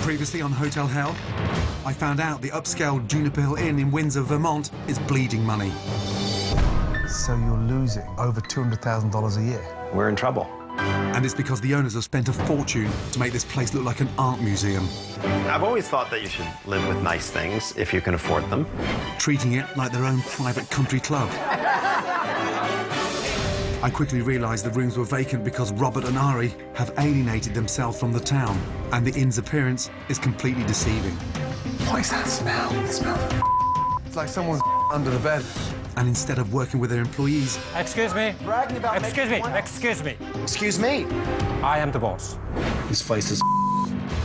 Previously on Hotel Hell, I found out the upscale Juniper Hill Inn in Windsor, Vermont is bleeding money. So you're losing over $200,000 a year? We're in trouble. And it's because the owners have spent a fortune to make this place look like an art museum, I've always thought that you should live with nice things if you can afford them. treating it like their own private country club. I quickly realised the rooms were vacant because Robert and Ari have alienated themselves from the town, and the inn's appearance is completely deceiving. What is that smell? It smells it's like someone's under the bed. And instead of working with their employees, Excuse me. Bragging about Excuse me. Excuse me. Excuse me. I am the boss. This place is...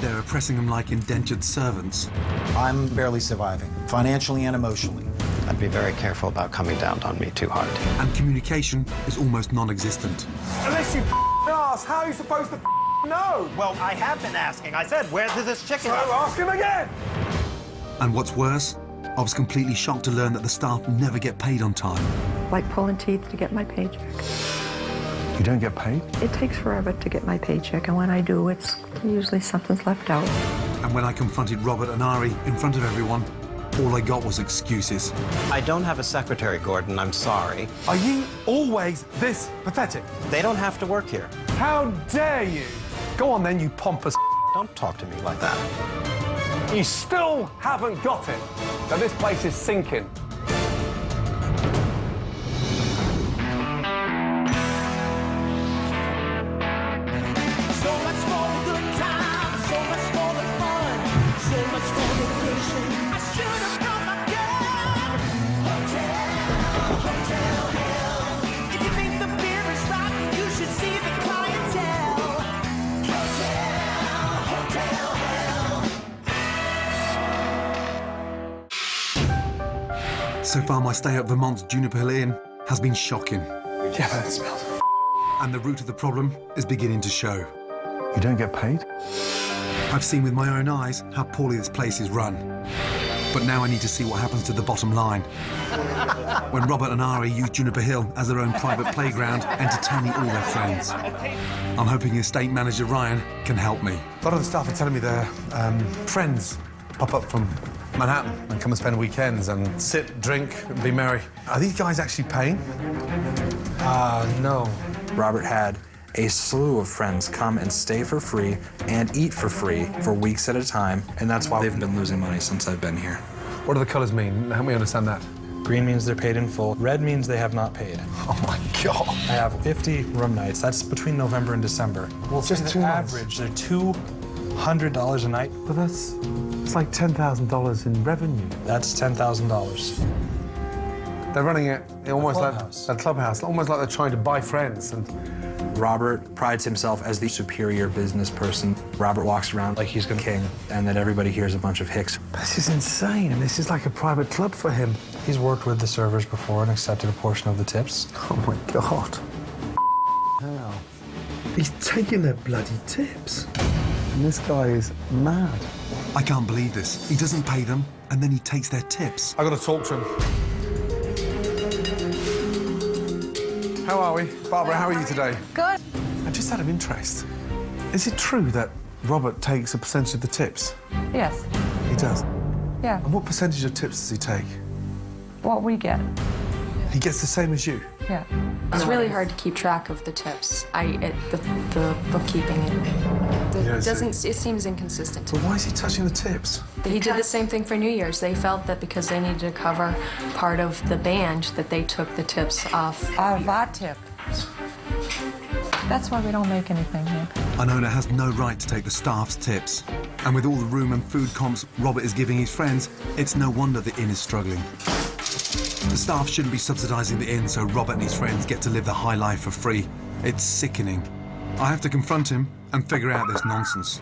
they're oppressing them like indentured servants. I'm barely surviving, financially and emotionally. I'd be very careful about coming down on me too hard. And communication is almost non-existent. Unless you ask, how are you supposed to know? Well, I have been asking. I said, where does this chicken So ask him again! And what's worse, I was completely shocked to learn that the staff never get paid on time. Like pulling teeth to get my paycheck. You don't get paid? It takes forever to get my paycheck, and when I do, it's usually something's left out. And when I confronted Robert and Ari in front of everyone, all I got was excuses. I don't have a secretary, Gordon. I'm sorry. Are you always this pathetic? They don't have to work here. How dare you? Go on then, you pompous. Don't talk to me like that. You still haven't got it, that this place is sinking. So much for the good times, so much for the fun, so much for vacation. I should have brought my gun. Hotel Hell. If you think the beer is rotten, you should see the clientele. Hotel Hell. So far, my stay at Vermont's Juniper Hill Inn has been shocking. Yeah, that smells. And the root of the problem is beginning to show. You don't get paid? I've seen with my own eyes how poorly this place is run. But now I need to see what happens to the bottom line. When Robert and Ari use Juniper Hill as their own private playground, entertaining all their friends. I'm hoping estate manager Ryan can help me. A lot of the staff are telling me their friends pop up from Manhattan and come and spend weekends and sit, drink, and be merry. Are these guys actually paying? No. Robert had a slew of friends come and stay for free and eat for free for weeks at a time, and that's why they've been losing money since I've been here. What do the colours mean? Help me understand that. Green means they're paid in full. Red means they have not paid. Oh, my God. I have 50 room nights. That's between November and December. Well, Just see, the the months. average, they're $200 a night. But it's like $10,000 in revenue. That's $10,000. They're running it almost clubhouse. like a clubhouse, almost like they're trying to buy friends. And Robert prides himself as the superior business person. Robert walks around like he's the king, and that everybody hears a bunch of hicks. this is insane, and this is like a private club for him. He's worked with the servers before and accepted a portion of the tips. Oh, my God. Hell. He's taking their bloody tips. And this guy is mad. I can't believe this. He doesn't pay them, and then he takes their tips. I got to talk to him. How are we? Barbara, how are you today? Good. And just out of interest, is it true that Robert takes a percentage of the tips? Yes. He does. Yeah. And what percentage of tips does he take? What we get. He gets the same as you. Yeah. It's really hard to keep track of the tips. The bookkeeping. It seems inconsistent. But why is he touching the tips? He did the same thing for New Year's. They felt that because they needed to cover part of the band, that they took the tips off. Our tip. That's why we don't make anything here. An owner has no right to take the staff's tips. And with all the room and food comps Robert is giving his friends, it's no wonder the inn is struggling. The staff shouldn't be subsidising the inn so Robert and his friends get to live the high life for free. It's sickening. I have to confront him and figure out this nonsense.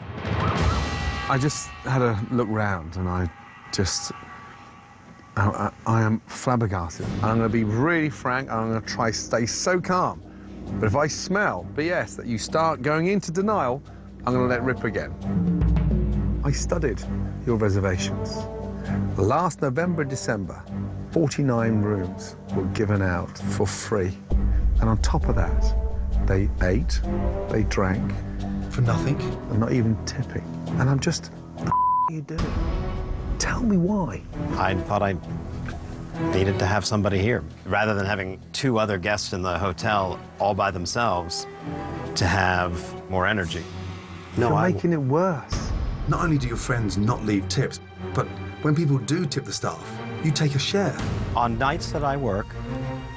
I just had a look round and I am flabbergasted. And I'm going to be really frank and I'm going to try to stay so calm. But if I smell BS that you start going into denial, I'm going to let rip again. I studied your reservations. Last November, December, 49 rooms were given out for free. And on top of that, they ate, they drank, For nothing? I'm not even tipping. And I'm just, what the are you doing? Tell me why. I thought I needed to have somebody here. Rather than having 2 other guests in the hotel all by themselves, to have more energy. No, You're making it worse. Not only do your friends not leave tips, but when people do tip the staff, you take a share. On nights that I work,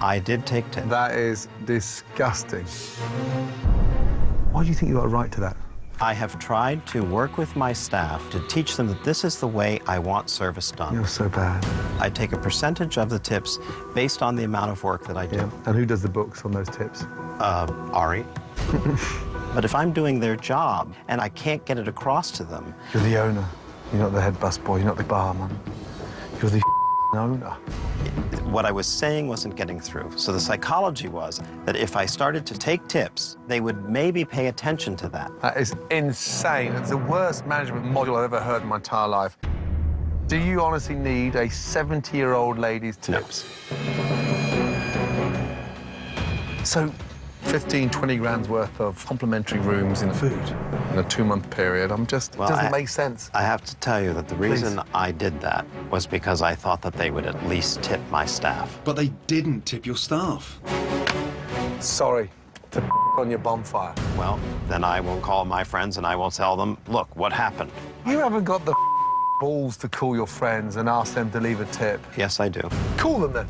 I did take tips. That is disgusting. Why do you think you got a right to that? I have tried to work with my staff to teach them that this is the way I want service done. You're so bad. I take a percentage of the tips based on the amount of work that I do. Yeah. And who does the books on those tips? Ari. But if I'm doing their job and I can't get it across to them, You're the owner. You're not the head busboy. You're not the barman. You're the owner. what I was saying wasn't getting through. So the psychology was that if I started to take tips, they would maybe pay attention to that. That is insane. It's the worst management module I've ever heard in my entire life. Do you honestly need a 70-year-old lady's tips? So 15, 20 grand's worth of complimentary rooms in food in a 2-month period. It doesn't make sense. I have to tell you that the reason I did that was because I thought that they would at least tip my staff. But they didn't tip your staff. Sorry to on your bonfire. Well, then I will call my friends and I will tell them, look, what happened? You haven't got the balls to call your friends and ask them to leave a tip. Yes, I do. Call them then.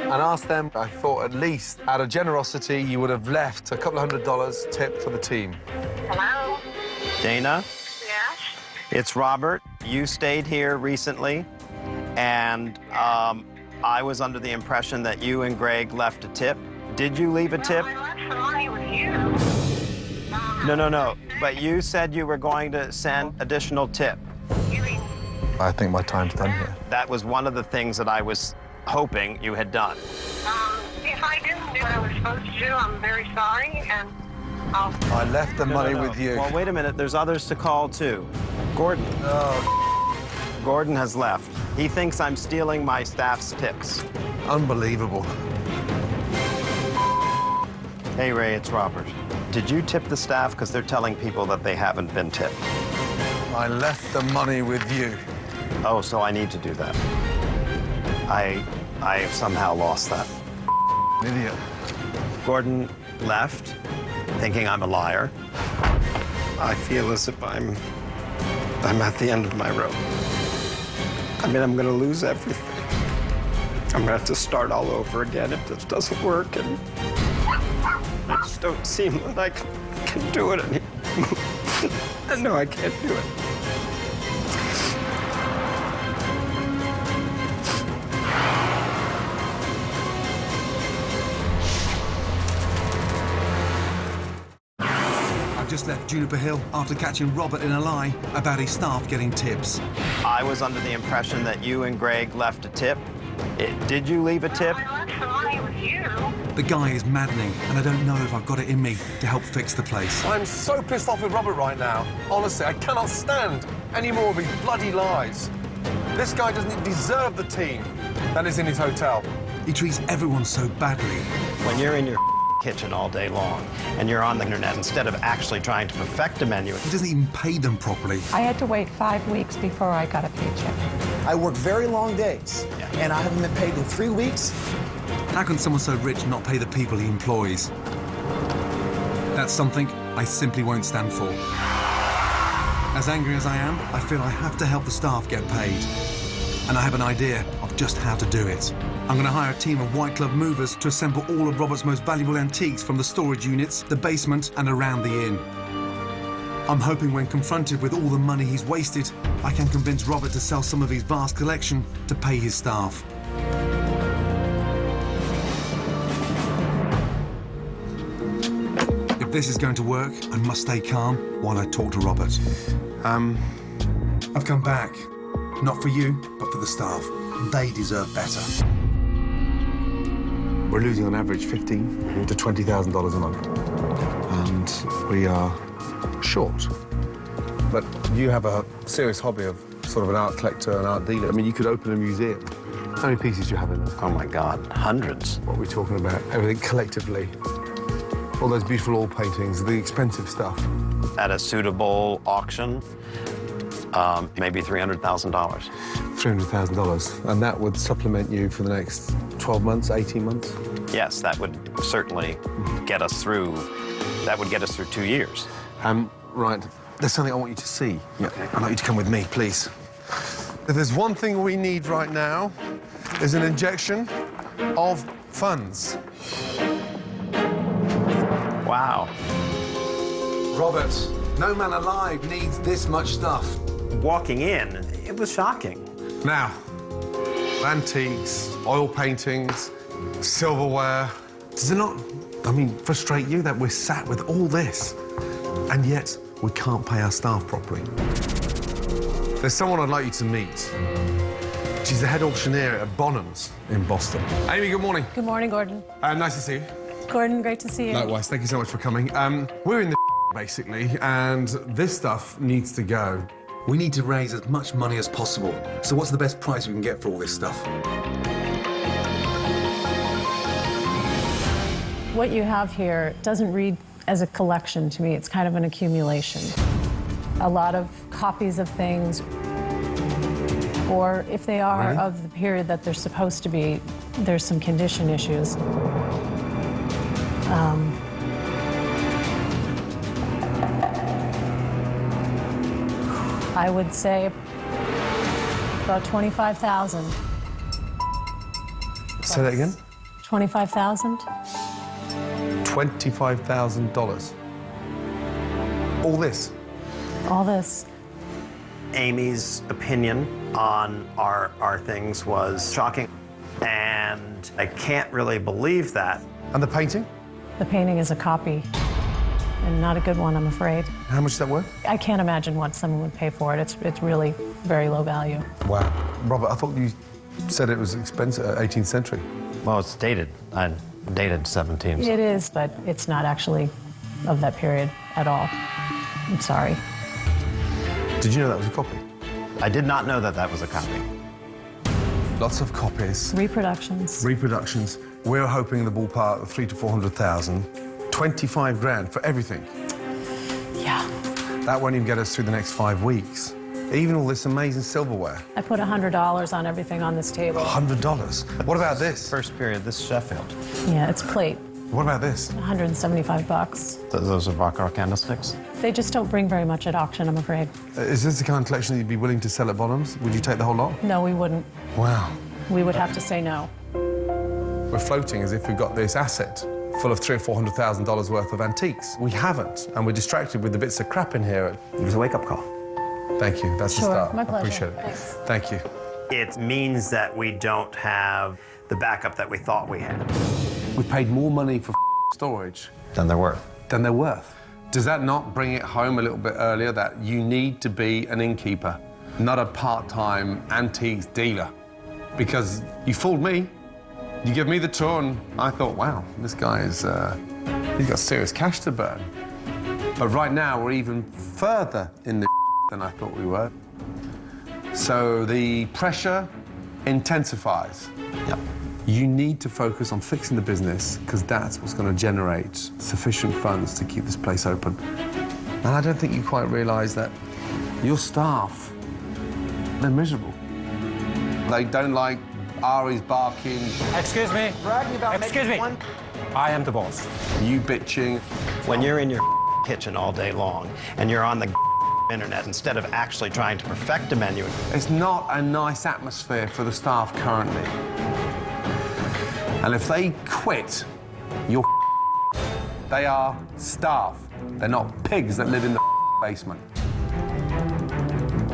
And ask them, I thought at least out of generosity, you would have left a couple of $100 tip for the team. Hello? Dana? Yes? It's Robert. You stayed here recently, and I was under the impression that you and Greg left a tip. Did you leave a tip? I left some money with you. No. But you said you were going to send additional tip. You mean, I think my time's done here. That was one of the things that I was hoping you had done. if I didn't do what I was supposed to do, I'm very sorry, and I'll... I left the money No. with you. Well, wait a minute. There's others to call, too. Gordon. Gordon has left. He thinks I'm stealing my staff's tips. Unbelievable. Hey, Ray, it's Robert. Did you tip the staff? Because they're telling people that they haven't been tipped. I left the money with you. Oh, so I need to do that. I have somehow lost that. Idiot. Gordon left, thinking I'm a liar. I feel as if I'm at the end of my rope. I mean, I'm gonna lose everything. I'm gonna have to start all over again if this doesn't work, and I just don't seem that I can do it anymore. No, I can't do it. I've just left Juniper Hill after catching Robert in a lie about his staff getting tips. I was under the impression that you and Greg left a tip. Did you leave a tip? I left some money with you. The guy is maddening, and I don't know if I've got it in me to help fix the place. I'm so pissed off with Robert right now. Honestly, I cannot stand any more of his bloody lies. This guy doesn't deserve the team that is in his hotel. He treats everyone so badly. When you're in your kitchen all day long and you're on the internet instead of actually trying to perfect a menu. He doesn't even pay them properly. I had to wait 5 weeks before I got a paycheck. I work very long days, and I haven't been paid in 3 weeks. How can someone so rich not pay the people he employs? That's something I simply won't stand for. As angry as I am, I feel I have to help the staff get paid. And I have an idea of just how to do it. I'm going to hire a team of White Club movers to assemble all of Robert's most valuable antiques from the storage units, the basement, and around the inn. I'm hoping when confronted with all the money he's wasted, I can convince Robert to sell some of his vast collection to pay his staff. If this is going to work, I must stay calm while I talk to Robert. I've come back. Not for you, but for the staff. They deserve better. We're losing on average $15,000 to $20,000 a month. And we are short. But you have a serious hobby of sort of an art collector, an art dealer. I mean, you could open a museum How many pieces do you have in there? Oh my God, hundreds. What are we talking about? Everything collectively. All those beautiful oil paintings, the expensive stuff. At a suitable auction, maybe $300,000. $300,000. And that would supplement you for the next 12 months, 18 months? Yes, that would certainly get us through. That would get us through 2 years. Right. There's something I want you to see. Yeah. I'd like you to come with me, please. If there's one thing we need right now, is an injection of funds. Wow. Robert, no man alive needs this much stuff. Walking in, it was shocking. Now, antiques, oil paintings, silverware. Does it not, frustrate you that we're sat with all this, and yet we can't pay our staff properly? There's someone I'd like you to meet. She's the head auctioneer at Bonhams in Boston. Amy, good morning. Good morning, Gordon. Nice to see you. Gordon, great to see you. Likewise, thank you so much for coming. We're in the basically, and this stuff needs to go. We need to raise as much money as possible. So what's the best price we can get for all this stuff? What you have here doesn't read as a collection to me. It's kind of an accumulation. A lot of copies of things, or if they are of the period that they're supposed to be, there's some condition issues. I would say about 25,000. Say that again? 25,000? $25,000. All this? All this. Amy's opinion on our things was shocking, and I can't really believe that. And the painting? The painting is a copy, and not a good one, I'm afraid. How much is that worth? I can't imagine what someone would pay for it. It's really very low value. Wow. Robert, I thought you said it was expensive, 18th century. Well, it's dated. I dated 17. It is, but it's not actually of that period at all. I'm sorry. Did you know that was a copy? I did not know that that was a copy. Lots of copies. Reproductions. Reproductions. We're hoping in the ballpark of 300,000 to 400,000. 25 grand for everything. Yeah. That won't even get us through the next 5 weeks. Even all this amazing silverware. I put $100 on everything on this table. $100? What about this? First period, this Sheffield. Yeah, it's plate. What about this? 175 bucks. Those are Baccarat candlesticks? They just don't bring very much at auction, I'm afraid. Is this the kind of collection that you'd be willing to sell at Bonhams? Would you take the whole lot? No, we wouldn't. Wow. We would have to say no. We're floating as if we've got this asset full of $300,000 or $400,000 worth of antiques. We haven't, and we're distracted with the bits of crap in here. It was a wake-up call. Thank you. That's Sure, the start. my pleasure. I appreciate it. Thanks. Thank you. It means that we don't have the backup that we thought we had. We've paid more money for storage Than they're worth. than they're worth. Does that not bring it home a little bit earlier that you need to be an innkeeper, not a part-time antiques dealer? Because you fooled me. You give me the tour, and I thought, wow, this guy is, he's got serious cash to burn. But right now, we're even further in the than I thought we were. So the pressure intensifies. Yep. You need to focus on fixing the business, because that's what's going to generate sufficient funds to keep this place open. And I don't think you quite realize that your staff, they're miserable. They don't like Ari's barking, Excuse me. Excuse me. I am the boss. you bitching. When you're in your kitchen all day long and you're on the internet instead of actually trying to perfect a menu. It's not a nice atmosphere for the staff currently. And if they quit, you're they are staff. They're not pigs that live in the basement.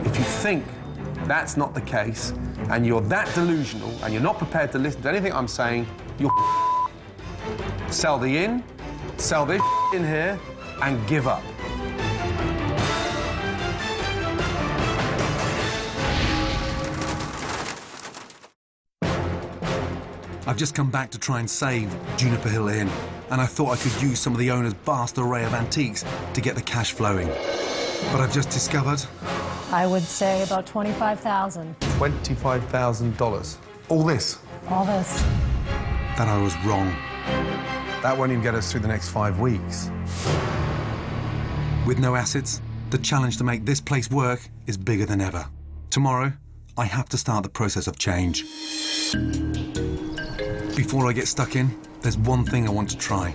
If you think that's not the case, and you're that delusional, and you're not prepared to listen to anything I'm saying, you're sell the inn, sell this in here, and give up. I've just come back to try and save Juniper Hill Inn, and I thought I could use some of the owner's vast array of antiques to get the cash flowing. But I've just discovered I would say about 25,000. $25,000. All this. All this. That I was wrong. That won't even get us through the next 5 weeks. With no assets, the challenge to make this place work is bigger than ever. Tomorrow, I have to start the process of change. Before I get stuck in, there's one thing I want to try.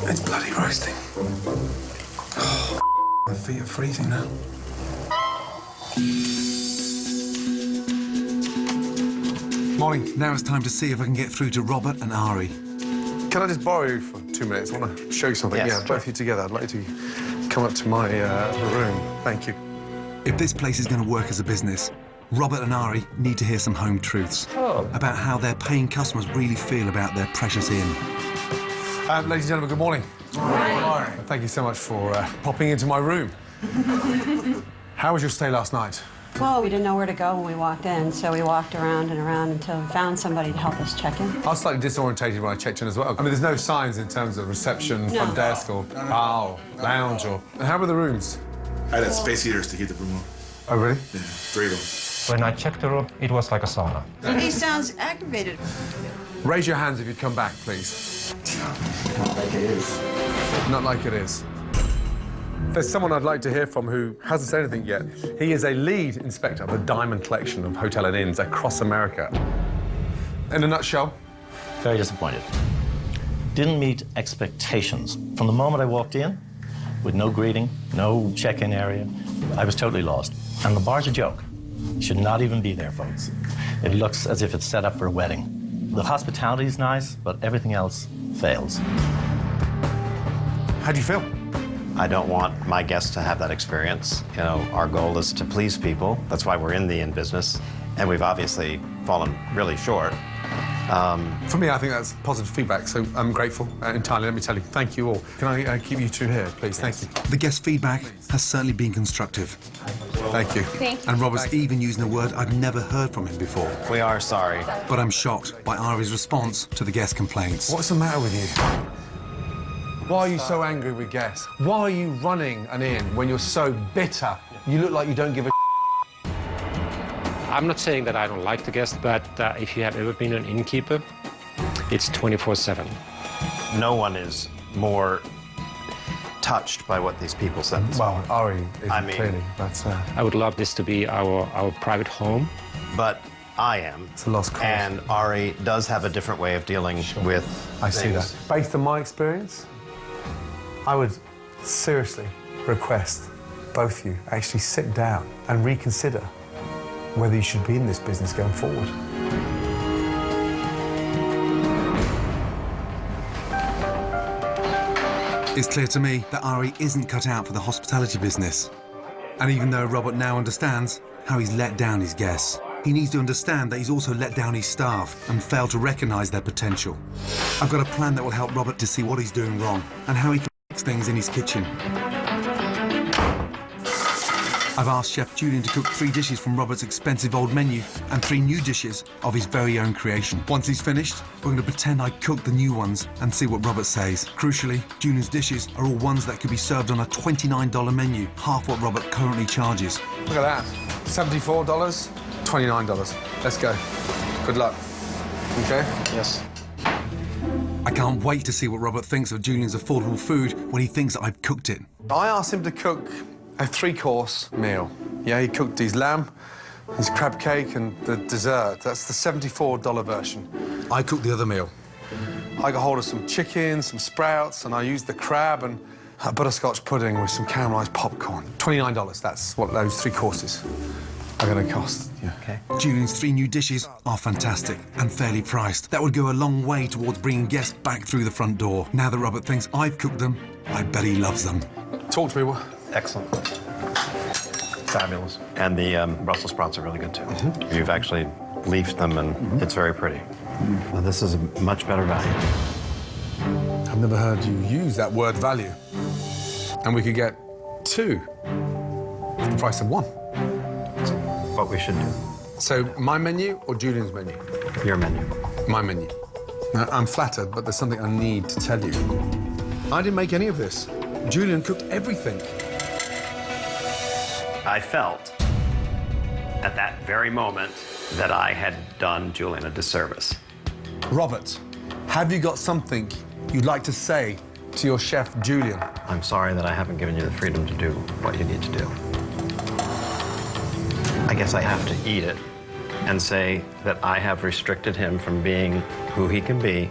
It's bloody roasting. Oh, my feet are freezing now. Morning. Now it's time to see if I can get through to Robert and Ari. Can I just borrow you for 2 minutes? I want to show you something. Yes, Yeah, sure. both of you together. I'd like to come up to my room. Thank you. If this place is going to work as a business, Robert and Ari need to hear some home truths about how their paying customers really feel about their precious inn. Ladies and gentlemen, good morning. Good morning. Thank you so much for popping into my room. How was your stay last night? Well, we didn't know where to go when we walked in, so we walked around and around until we found somebody to help us check in. I was slightly disorientated when I checked in as well. I mean, there's no signs in terms of reception, front desk, or bar, or lounge, or... And how were the rooms? I had space heaters to keep the room warm. Oh, really? Yeah, 3 of them. When I checked the room, it was like a sauna. He sounds aggravated. Raise your hands if you'd come back, please. Not like it is. Not like it is. There's someone I'd like to hear from who hasn't said anything yet. He is a lead inspector of the Diamond Collection of Hotel and Inns across America. In a nutshell, Very disappointed. Didn't meet expectations. From the moment I walked in, with no greeting, no check-in area, I was totally lost. And the bar's a joke. Should not even be there, folks. It looks as if it's set up for a wedding. The hospitality is nice, but everything else fails. how do you feel? I don't want my guests to have that experience. You know, our goal is to please people. That's why we're in the inn business. And we've obviously fallen really short. For me, I think that's positive feedback, so I'm grateful entirely. Let me tell you, thank you all. Can I keep you two here, please? Thank you. The guest feedback has certainly been constructive. Thank you. Thank you. And Robert's even using a word I've never heard from him before. We are sorry. But I'm shocked by Ari's response to the guest complaints. What's the matter with you? Why are you so angry with guests? Why are you running an inn when you're so bitter? You look like you don't give a I'm not saying that I don't like the guest, but if you have ever been an innkeeper, it's 24/7. No one is more touched by what these people said. Well, Ari is I mean- clearly, but I would love this to be our private home. But I am. it's a lost cause. And Ari does have a different way of dealing with I see things. that. Based on my experience, I would seriously request both of you actually sit down and reconsider whether you should be in this business going forward. It's clear to me that Ari isn't cut out for the hospitality business. And even though Robert now understands how he's let down his guests, he needs to understand that he's also let down his staff and failed to recognise their potential. I've got a plan that will help Robert to see what he's doing wrong and how he can fix things in his kitchen. I've asked Chef Julian to cook 3 dishes from Robert's expensive old menu and 3 new dishes of his very own creation. Once he's finished, we're going to pretend I cooked the new ones and see what Robert says. Crucially, Julian's dishes are all ones that could be served on a $29 menu, half what Robert currently charges. Look at that. $74, $29. Let's go. Good luck. Okay? Yes. I can't wait to see what Robert thinks of Julian's affordable food when he thinks that I've cooked it. I asked him to cook a 3-course meal. Yeah, he cooked his lamb, his crab cake, and the dessert. That's the $74 version. I cooked the other meal. I got hold of some chicken, some sprouts, and I used the crab and a butterscotch pudding with some caramelised popcorn. $29, that's what those 3 courses are going to cost. Yeah. Okay. Julian's 3 new dishes are fantastic and fairly priced. That would go a long way towards bringing guests back through the front door. Now that Robert thinks I've cooked them, I bet he loves them. Talk to me. What? Excellent. Fabulous. And the Brussels sprouts are really good, too. You've actually leafed them, and it's very pretty. Well, this is a much better value. I've never heard you use that word value. And we could get 2 for the price of 1. What we should do. So my menu or Julian's menu? Your menu. My menu. Now, I'm flattered, but there's something I need to tell you. I didn't make any of this. Julian cooked everything. I felt at that very moment that I had done Julian a disservice. Robert, have you got something you'd like to say to your chef, Julian? I'm sorry that I haven't given you the freedom to do what you need to do. I guess I have to eat it and say that I have restricted him from being who he can be,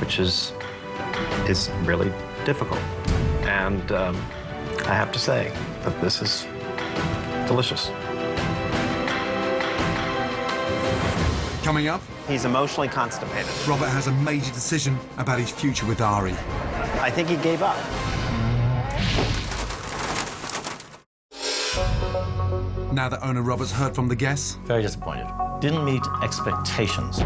which is really difficult. And I have to say that this is delicious. Coming up, he's emotionally constipated. Robert has a major decision about his future with Ari. I think he gave up. Now that owner Robert's heard from the guests Very disappointed. Didn't meet expectations.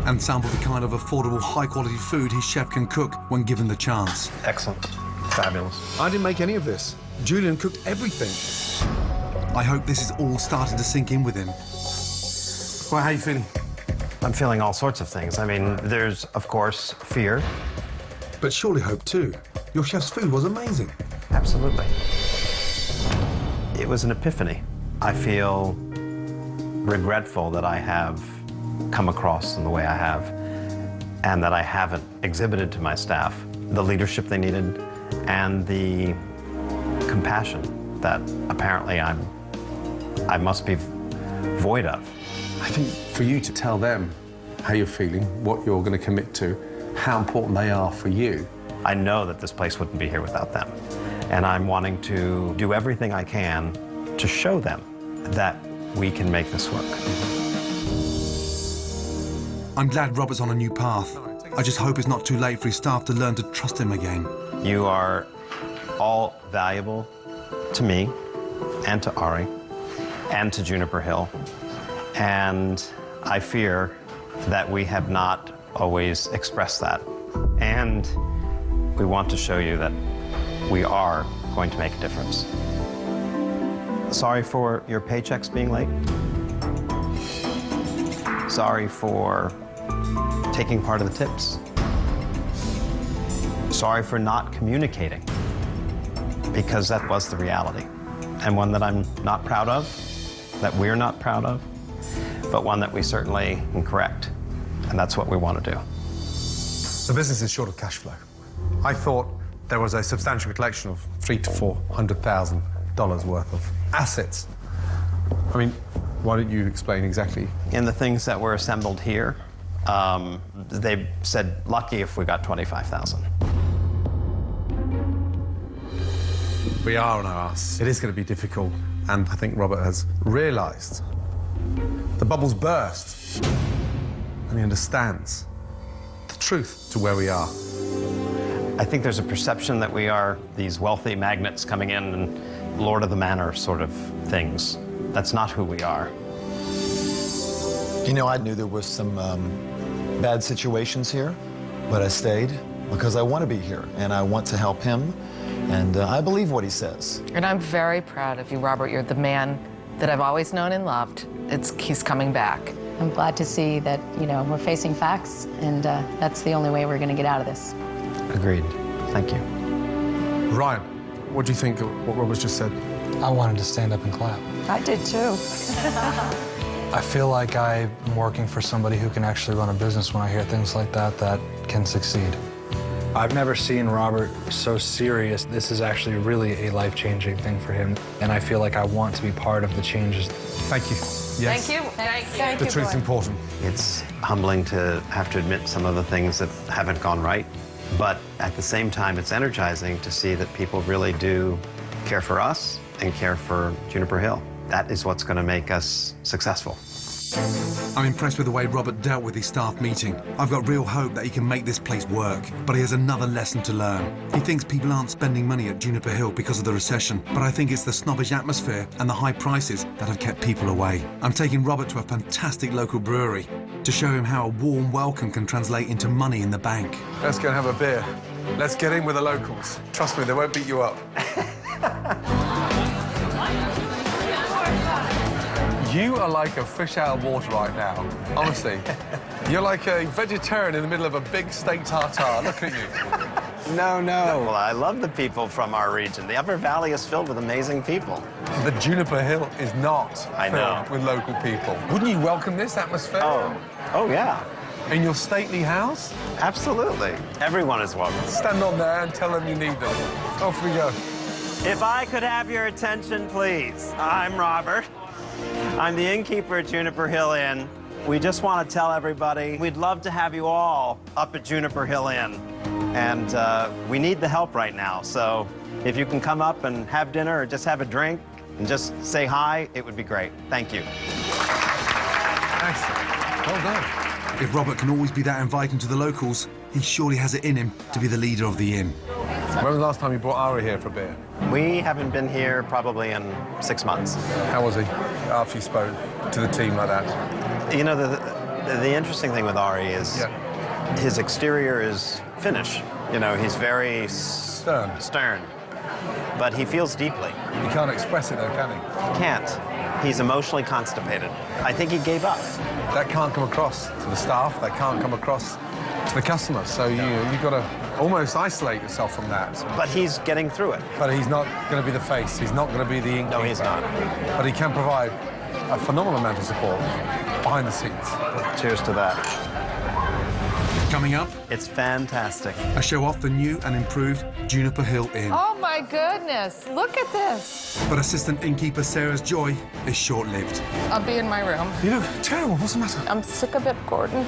and sampled the kind of affordable, high-quality food his chef can cook when given the chance. Excellent. Fabulous. I didn't make any of this. Julian cooked everything. I hope this is all starting to sink in with him. Well, how are you feeling? I'm feeling all sorts of things. I mean, there's, of course, fear. But surely hope, too. Your chef's food was amazing. Absolutely. It was an epiphany. I feel regretful that I have come across in the way I have and that I haven't exhibited to my staff the leadership they needed and the compassion that apparently I must be void of. I think for you to tell them how you're feeling, what you're going to commit to, how important they are for you. I know that this place wouldn't be here without them. And I'm wanting to do everything I can to show them that we can make this work. I'm glad Robert's on a new path. I just hope it's not too late for his staff to learn to trust him again. You are all valuable to me and to Ari and to Juniper Hill. And I fear that we have not always expressed that. And we want to show you that we are going to make a difference. Sorry for your paychecks being late. Sorry for taking part of the tips. Sorry for not communicating, because that was the reality. And one that I'm not proud of, that we're not proud of, but one that we certainly can correct. And that's what we want to do. The business is short of cash flow. I thought there was a substantial collection of $300,000 to $400,000 worth of assets. I mean, why don't you explain exactly? In the things that were assembled here, they said lucky if we got 25,000. We are on our ass. It is going to be difficult, and I think Robert has realized the bubble's burst, and he understands the truth to where we are. I think there's a perception that we are these wealthy magnates coming in and Lord of the Manor sort of things. That's not who we are. You know, I knew there was some bad situations here, but I stayed because I want to be here and I want to help him, and I believe what he says. And I'm very proud of you, Robert. You're the man that I've always known and loved. He's coming back. I'm glad to see that, you know, we're facing facts, and that's the only way we're going to get out of this. Agreed. Thank you. Ryan, what do you think of what Robert's just said? I wanted to stand up and clap. I did too. I feel like I'm working for somebody who can actually run a business when I hear things like that can succeed. I've never seen Robert so serious. This is actually really a life-changing thing for him, and I feel like I want to be part of the changes. Thank you. Yes. Thank you. Thank The truth's important. It's humbling to have to admit some of the things that haven't gone right, but at the same time, it's energizing to see that people really do care for us and care for Juniper Hill. That is what's going to make us successful. I'm impressed with the way Robert dealt with his staff meeting. I've got real hope that he can make this place work, but he has another lesson to learn. He thinks people aren't spending money at Juniper Hill because of the recession, but I think it's the snobbish atmosphere and the high prices that have kept people away. I'm taking Robert to a fantastic local brewery to show him how a warm welcome can translate into money in the bank. Let's go and have a beer. Let's get in with the locals. Trust me, they won't beat you up. You are like a fish out of water right now, honestly. You're like a vegetarian in the middle of a big steak tartare. Look at you. No. Well, I love the people from our region. The Upper Valley is filled with amazing people. The Juniper Hill is not I know. filled with local people. Wouldn't you welcome this atmosphere? Oh yeah. In your stately house? Absolutely. Everyone is welcome. Stand on there and tell them you need them. Off we go. If I could have your attention, please. I'm Robert. I'm the innkeeper at Juniper Hill Inn. We just want to tell everybody we'd love to have you all up at Juniper Hill Inn. And we need the help right now. So if you can come up and have dinner or just have a drink and just say hi, it would be great. Thank you. Excellent. Well done. If Robert can always be that inviting to the locals, he surely has it in him to be the leader of the inn. When was the last time you brought Ari here for a beer? We haven't been here probably in 6 months. How was he after you spoke to the team like that? You know, the interesting thing with Ari is his exterior is Finnish. You know, he's very stern. But he feels deeply. You can't express it though, can he? He can't. He's emotionally constipated. I think he gave up. That can't come across to the staff. That can't come across to the customers. So you've got to almost isolate yourself from that. But he's getting through it. But he's not going to be the face. He's not going to be the innkeeper. No, he's not. But he can provide a phenomenal amount of support behind the scenes. Cheers to that. Coming up, it's fantastic. A show off the new and improved Juniper Hill Inn. Oh my goodness, look at this. But assistant innkeeper Sarah's joy is short-lived. I'll be in my room. You look terrible. What's the matter? I'm sick of it, Gordon.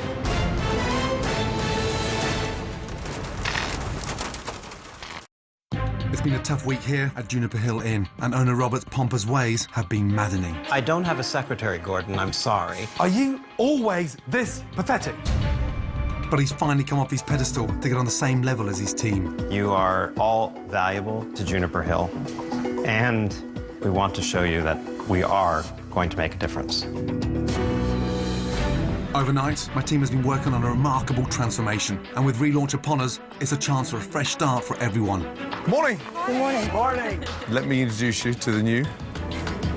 It's been a tough week here at Juniper Hill Inn, and owner Robert's pompous ways have been maddening. I don't have a secretary, Gordon. I'm sorry. Are you always this pathetic? But he's finally come off his pedestal to get on the same level as his team. You are all valuable to Juniper Hill, and we want to show you that we are going to make a difference. Overnight, my team has been working on a remarkable transformation, and with relaunch upon us, it's a chance for a fresh start for everyone. Morning. Good morning. Morning. Let me introduce you to the new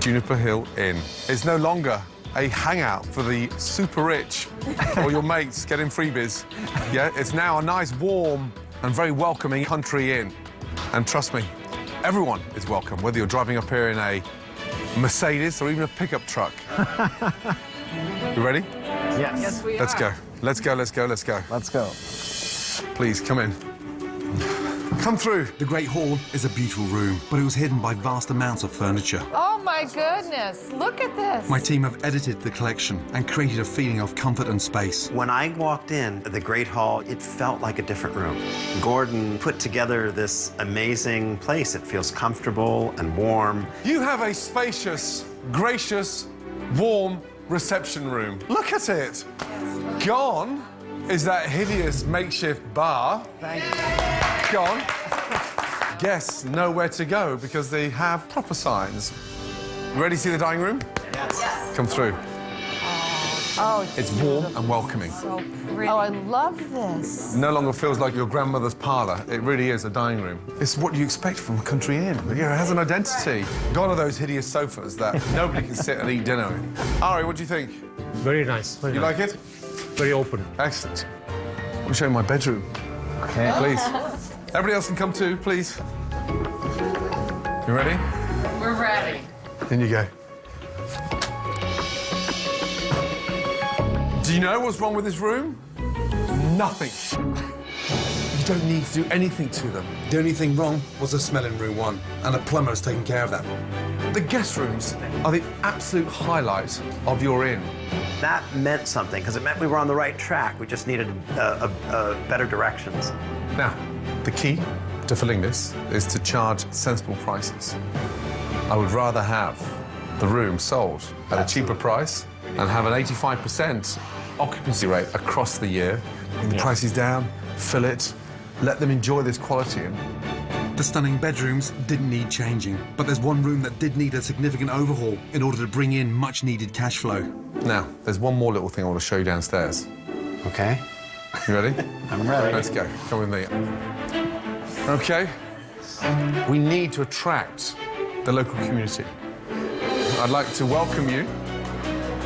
Juniper Hill Inn. It's no longer a hangout for the super rich or your mates getting freebies. Yeah, it's now a nice, warm and very welcoming country inn. And trust me, everyone is welcome, whether you're driving up here in a Mercedes or even a pickup truck. You ready? Yes. Yes, we Let's are. go. Let's go, let's go, let's go. Let's go. Please, come in. Come through. The Great Hall is a beautiful room, but it was hidden by vast amounts of furniture. Oh my goodness, look at this. My team have edited the collection and created a feeling of comfort and space. When I walked in at the Great Hall, it felt like a different room. Gordon put together this amazing place. It feels comfortable and warm. You have a spacious, gracious, warm reception room. Look at it. Gone is that hideous makeshift bar. Thank you. Gone. Guests know where to go because they have proper signs. Ready to see the dining room? Yes. Come through. Oh, It's warm and welcoming. So pretty. Oh, I love this. No longer feels like your grandmother's parlour. It really is a dining room. It's what you expect from a country inn. You know, it has an identity. Gone are those hideous sofas that nobody can sit and eat dinner in. Ari, what do you think? Very nice. Very You nice. like it? Very open. Excellent. Let me show you my bedroom. Okay. Please. Everybody else can come too, please. You ready? We're ready. In you go. Do you know what's wrong with this room? Nothing. You don't need to do anything to them. The only thing wrong was the smell in room 1, and the plumber has taken care of that. The guest rooms are the absolute highlight of your inn. That meant something, because it meant we were on the right track. We just needed better directions. Now, the key to filling this is to charge sensible prices. I would rather have the room sold at a cheaper price and have an 85% occupancy rate across the year. Bring the prices down, fill it, let them enjoy this quality inn. The stunning bedrooms didn't need changing, but there's one room that did need a significant overhaul in order to bring in much-needed cash flow. Now, there's one more little thing I want to show you downstairs. Okay. You ready? I'm ready. Let's go. Come with me. Okay. We need to attract the local community. I'd like to welcome you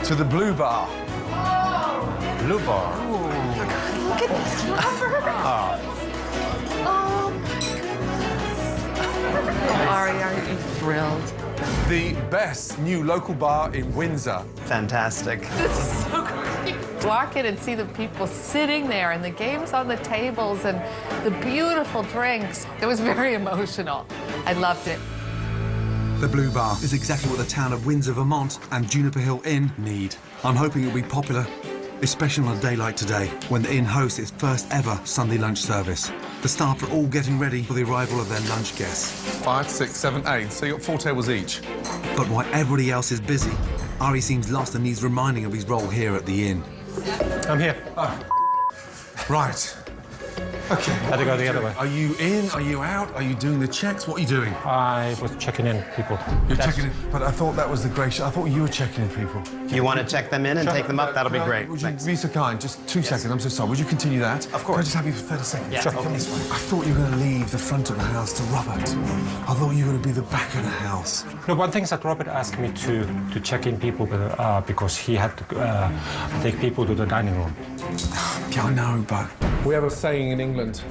to the Blue Bar. Blue bar. Look at this, Robert. Oh, my goodness. Ari, are you thrilled? The best new local bar in Windsor. Fantastic. This is so great. Walk in and see the people sitting there and the games on the tables and the beautiful drinks. It was very emotional. I loved it. The Blue Bar is exactly what the town of Windsor, Vermont and Juniper Hill Inn need. I'm hoping it'll be popular, especially on a day like today, when the inn hosts its first ever Sunday lunch service. The staff are all getting ready for the arrival of their lunch guests. 5, 6, 7, 8. So you got 4 tables each. But while everybody else is busy, Ari seems lost and needs reminding of his role here at the inn. I'm here. Right. Okay. Had to go the other way. Are you in? Are you out? Are you doing the checks? What are you doing? I was checking in people. You're checking in, but I thought that was the gracious. I thought you were checking in people. You want to check them in and take them up? That'll be great. Would you be so kind? Just 2 seconds. I'm so sorry. Would you continue that? Of course. Can I just have you for 30 seconds? Yeah. Sure. Come this way. I thought you were going to leave the front of the house to Robert. I thought you were going to be the back of the house. No, one thing is that Robert asked me to check in people because he had to take people to the dining room. Yeah, I know, but we have a saying in England: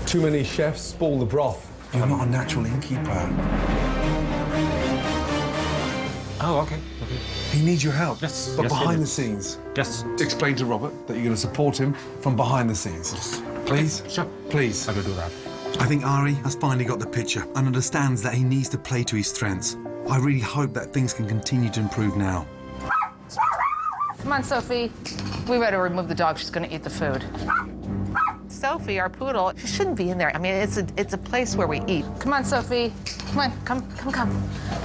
too many chefs spoil the broth. You're not a natural innkeeper. Oh, okay. He needs your help. Yes. But yes, behind the scenes. Yes. Explain to Robert that you're going to support him from behind the scenes. Please? Sure. Please. I will do that. I think Ari has finally got the picture and understands that he needs to play to his strengths. I really hope that things can continue to improve now. Come on, Sophie. We better remove the dog. She's going to eat the food. Sophie, our poodle, she shouldn't be in there. I mean, it's a place where we eat. Come on, Sophie. Come on, come.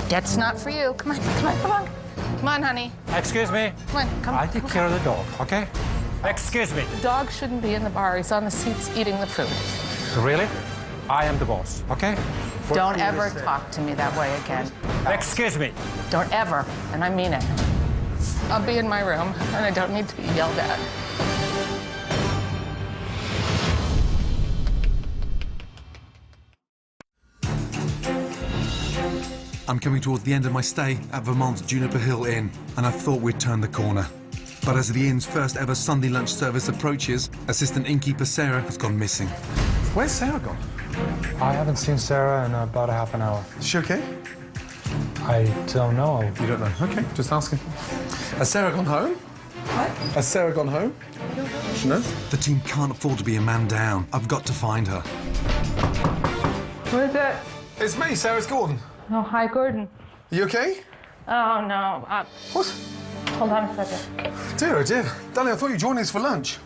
That's not for you. Come on. Come on, honey. Excuse me. Come on, come. I take care of the dog, okay? Excuse me. The dog shouldn't be in the bar. He's on the seats eating the food. Really? I am the boss, okay? Don't ever talk to me that way again. Excuse me. Don't ever, and I mean it. I'll be in my room, and I don't need to be yelled at. I'm coming towards the end of my stay at Vermont's Juniper Hill Inn, and I thought we'd turned the corner. But as the inn's first ever Sunday lunch service approaches, assistant innkeeper Sarah has gone missing. Where's Sarah gone? I haven't seen Sarah in about a half an hour. Is she okay? I don't know. You don't know? Okay, just asking. Has Sarah gone home? What? Has Sarah gone home? She knows? The team can't afford to be a man down. I've got to find her. Who is it? It's me, Sarah. It's Gordon. Oh, hi, Gordon. You okay? Oh, no. What? Hold on a second. Dear, oh dear. Darling, I thought you were joining us for lunch.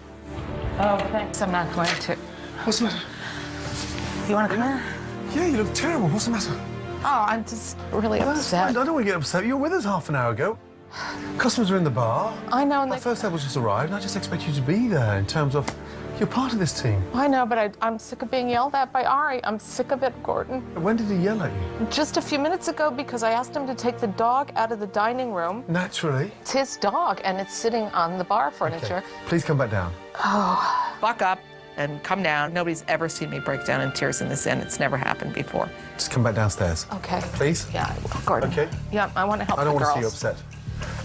Oh, thanks. I'm not going to. What's the matter? You want to come here? Yeah, you look terrible. What's the matter? Oh, I'm just really That's upset. fine. I don't want to get upset. You were with us half an hour ago. Customers are in the bar. I know. Our first table just arrived, and I just expect you to be there in terms of you're part of this team. I know, but I'm sick of being yelled at by Ari. I'm sick of it, Gordon. When did he yell at you? Just a few minutes ago because I asked him to take the dog out of the dining room. Naturally. It's his dog, and it's sitting on the bar furniture. Okay. Please come back down. Oh, buck up and come down. Nobody's ever seen me break down in tears in this inn. It's never happened before. Just come back downstairs. Okay. Please? Yeah, Gordon. Okay. Yeah, I want to help I don't the want to girls. see you upset.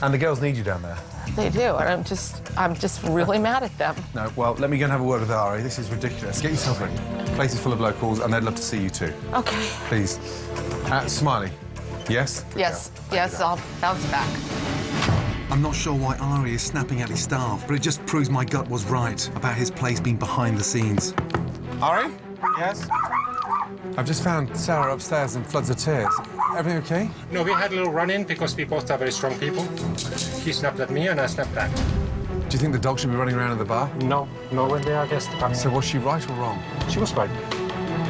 And the girls need you down there. They do, and I'm just really mad at them. No, well, let me go and have a word with Ari. This is ridiculous. Get yourself ready. Place is full of locals, and they'd love to see you too. Okay. Please. Smiley. Yes? Good Yes, girl. yes, I'll bounce back. I'm not sure why Ari is snapping at his staff, but it just proves my gut was right about his place being behind the scenes. Ari? Yes? I've just found Sarah upstairs in floods of tears. Everything okay? No, we had a little run-in because we both are very strong people. He snapped at me and I snapped back. Do you think the dog should be running around in the bar? No, when they are guests coming. So was she right or wrong? She was right.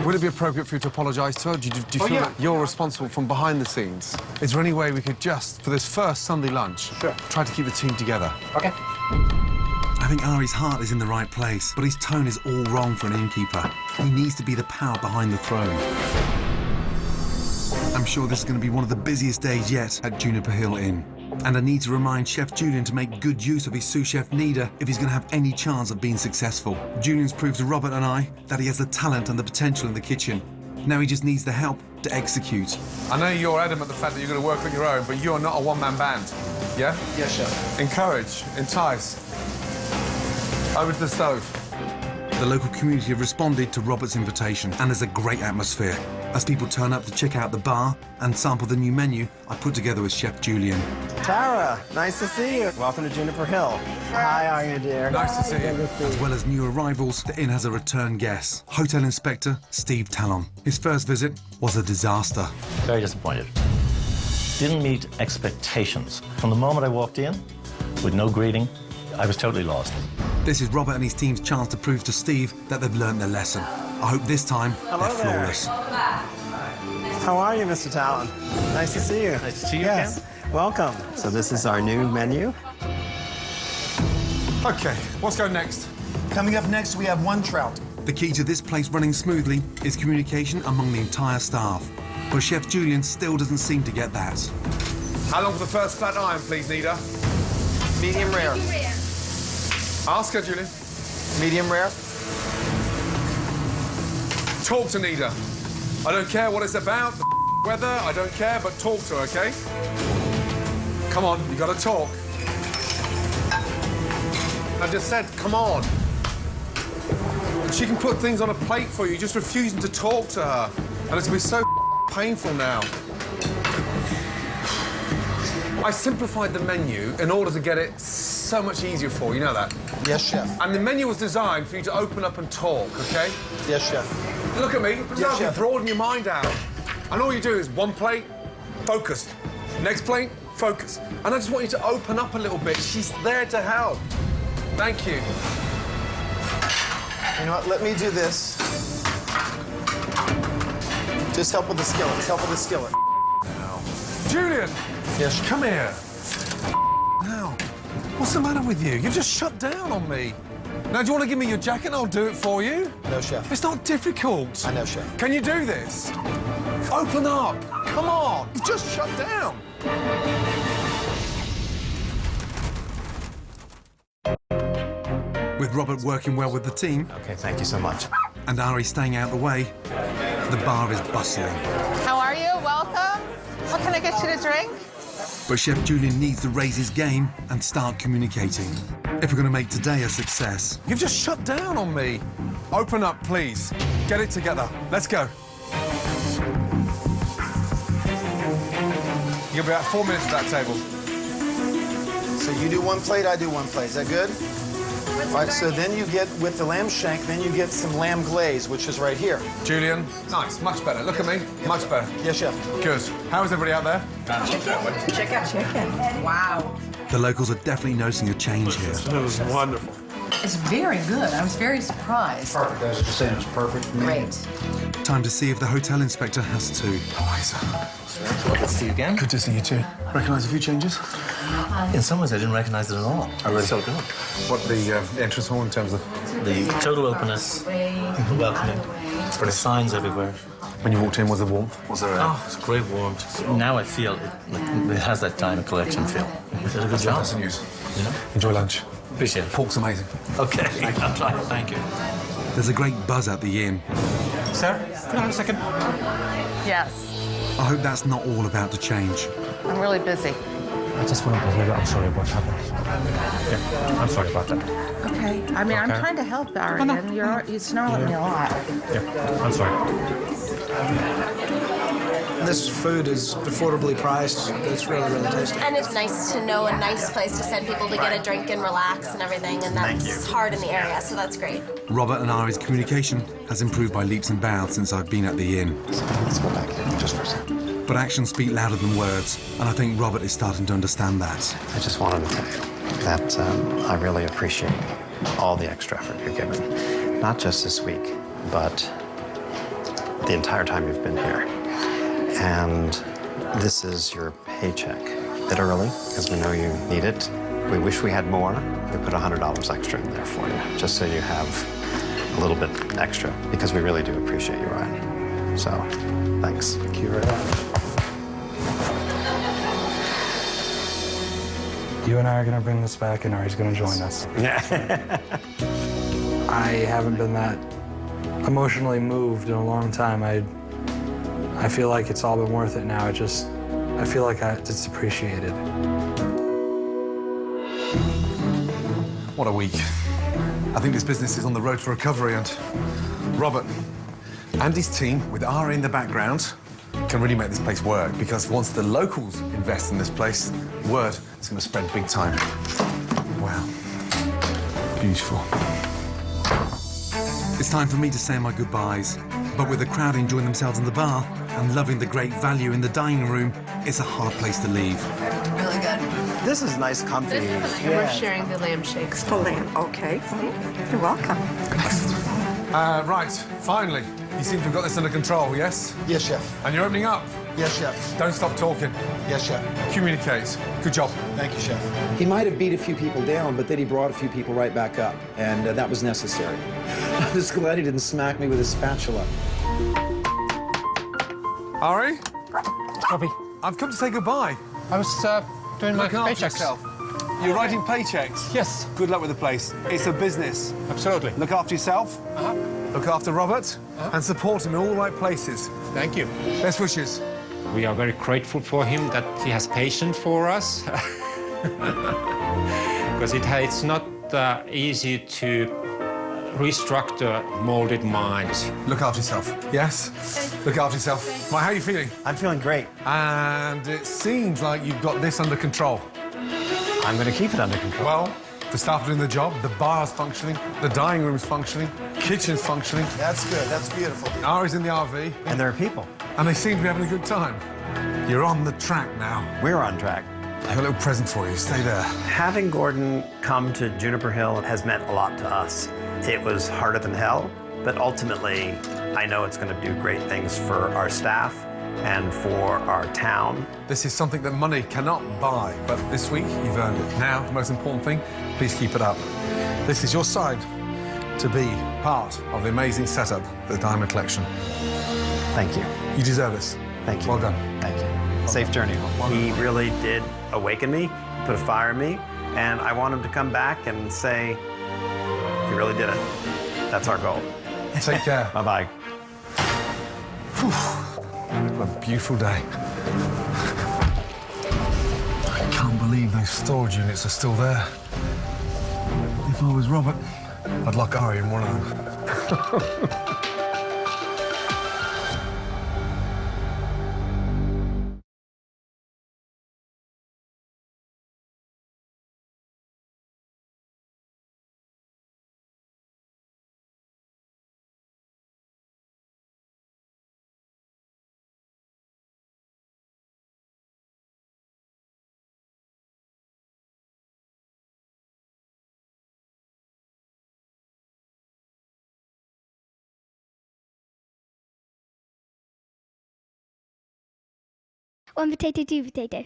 Would it be appropriate for you to apologise to her? Do you feel yeah. that you're responsible from behind the scenes? Is there any way we could just, for this first Sunday lunch, try to keep the team together? Okay. I think Ari's heart is in the right place, but his tone is all wrong for an innkeeper. He needs to be the power behind the throne. I'm sure this is going to be one of the busiest days yet at Juniper Hill Inn. And I need to remind Chef Julian to make good use of his sous chef Nida if he's going to have any chance of being successful. Julian's proved to Robert and I that he has the talent and the potential in the kitchen. Now he just needs the help to execute. I know you're adamant the fact that you're going to work on your own, but you're not a one-man band. Yeah? Yes, chef. Encourage, entice. Over to the stove. The local community have responded to Robert's invitation, and there's a great atmosphere as people turn up to check out the bar and sample the new menu I put together with Chef Julian. Tara, nice to see you. Welcome to Juniper Hill. Hi, how are you, dear? Nice to see you. As well as new arrivals, the inn has a return guest, Hotel Inspector Steve Talon. His first visit was a disaster. Very disappointed. Didn't meet expectations. From the moment I walked in, with no greeting, I was totally lost. This is Robert and his team's chance to prove to Steve that they've learned their lesson. I hope this time they're flawless. How are you, Mr. Talon? Nice to see you. Nice to see you Yes. Welcome. So this is our new menu. Okay, what's going next? Coming up next, we have one trout. The key to this place running smoothly is communication among the entire staff. But Chef Julian still doesn't seem to get that. How long for the first flat iron, please, Nida? Medium rare. Ask her, Julian. Medium rare. Talk to Nida. I don't care what it's about, the weather, I don't care, but talk to her, okay? Come on, you gotta talk. I just said, come on. She can put things on a plate for you, just refusing to talk to her. And it's gonna be so painful now. I simplified the menu in order to get it so much easier for you, know that? Yes, chef. And the menu was designed for you to open up and talk, okay? Yes, chef. Look at me. Yes, chef. Broaden your mind out. And all you do is one plate, focus. Next plate, focus. And I just want you to open up a little bit. She's there to help. Thank you. You know what? Let me do this. Just help with the skillet. Just help with the skillet. Julian! Yes. Come here. Now, what's the matter with you? You've just shut down on me. Now, do you want to give me your jacket and I'll do it for you? No, chef. It's not difficult. I know, chef. Can you do this? Open up. Come on. You've just shut down. With Robert working well with the team, Okay, thank you so much. and Ari staying out the way, the bar is bustling. How are you? Welcome. What can I get you to drink? But Chef Julian needs to raise his game and start communicating. If we're going to make today a success. You've just shut down on me. Open up, please. Get it together. Let's go. You'll be about 4 minutes at that table. So you do one plate, I do one plate. Is that good? All right, so then you get, with the lamb shank, then you get some lamb glaze, which is right here. Julian, nice, much better. Look at me, much better. Yes, chef. Good. How is everybody out there? Chicken. Wow. The locals are definitely noticing a change here. It was wonderful. It's very good. I was very surprised. Perfect. I was just saying it was perfect for me. Great. Time to see if the hotel inspector has too. Good to see you again. Good to see you too. Recognize a few changes? In some ways, I didn't recognize it at all. Oh, really? So good. What, the entrance hall in terms of... The total openness, the welcoming, the signs everywhere. When you walked in, was there warmth? Was there a... Oh, it's great warmth. Now I feel it has that Diamond Collection feel. You did a good job. That's the news. Yeah. Enjoy lunch. Appreciate it. Pork's amazing. Okay. I'll try. Thank you. There's a great buzz at the inn. Sarah, can I have a second? Yes. I hope that's not all about to change. I'm really busy. I just want to tell you I'm sorry what happened. Yeah, I'm sorry about that. Okay. I mean, I'm Okay. trying to help, Ari, and you're snarling at me a lot. Yeah, I'm sorry. This food is affordably priced. It's really, really tasty. And it's nice to know a nice place to send people to get a drink and relax and everything, and that's hard in the area, so that's great. Robert and Ari's communication has improved by leaps and bounds since I've been at the inn. Let's go back just for a second. But actions speak louder than words, and I think Robert is starting to understand that. I just wanted to tell you that I really appreciate all the extra effort you're giving. Not just this week, but the entire time you've been here. And this is your paycheck. A bit early, because we know you need it. We wish we had more. We put $100 extra in there for you, just so you have a little bit extra, because we really do appreciate you, Ryan. So, thanks. Thank you very much. You and I are going to bring this back, and Ari's going to join us. Yeah. I haven't been that emotionally moved in a long time. I I feel like it's all been worth it now. I feel like it's appreciated. What a week. I think this business is on the road to recovery, and Robert and his team, with Ari in the background, can really make this place work, because once the locals invest in this place, word is going to spread big time. Wow. Beautiful. It's time for me to say my goodbyes, but with the crowd enjoying themselves in the bar and loving the great value in the dining room, it's a hard place to leave. Really good. This is nice, comfy. We're sharing the lamb shakes. The lamb, okay. You're welcome. Right, finally. You seem to have got this under control, yes? Yes, chef. And you're opening up. Yes, chef. Don't stop talking. Yes, chef. Communicate. Good job. Thank you, chef. He might have beat a few people down, but then he brought a few people right back up, and that was necessary. I was glad he didn't smack me with a spatula. Ari, Sophie, I've come to say goodbye. I was doing my Look after paychecks. yourself. You're writing paychecks? Yes. Good luck with the place. It's a business. Absolutely. Look after yourself. Look after Robert. And support him in all the right places. Thank you. Best wishes. We are very grateful for him that he has patience for us. Because it's not easy to restructure molded minds. Look after yourself. Yes? Look after yourself. Right, how are you feeling? I'm feeling great. And it seems like you've got this under control. I'm going to keep it under control. Well, the staff are doing the job, the bar's functioning, the dining room's functioning, kitchen's functioning. That's good. That's beautiful. Ari's in the RV. And there are people. And they seem to be having a good time. You're on the track now. We're on track. I have a little present for you. Stay there. Having Gordon come to Juniper Hill has meant a lot to us. It was harder than hell, but ultimately, I know it's going to do great things for our staff and for our town. This is something that money cannot buy, but this week you've earned it. Now, the most important thing, please keep it up. This is your sign to be part of the amazing setup, the Diamond Collection. Thank you. You deserve this. Thank you. Well done. Thank you. Safe journey home. He really did awaken me, put a fire in me, and I want him to come back and say, you really did it. That's our goal. Take care. Bye-bye. What a beautiful day. I can't believe those storage units are still there. If I was Robert, I'd lock Ari in one of them. One potato, two potato.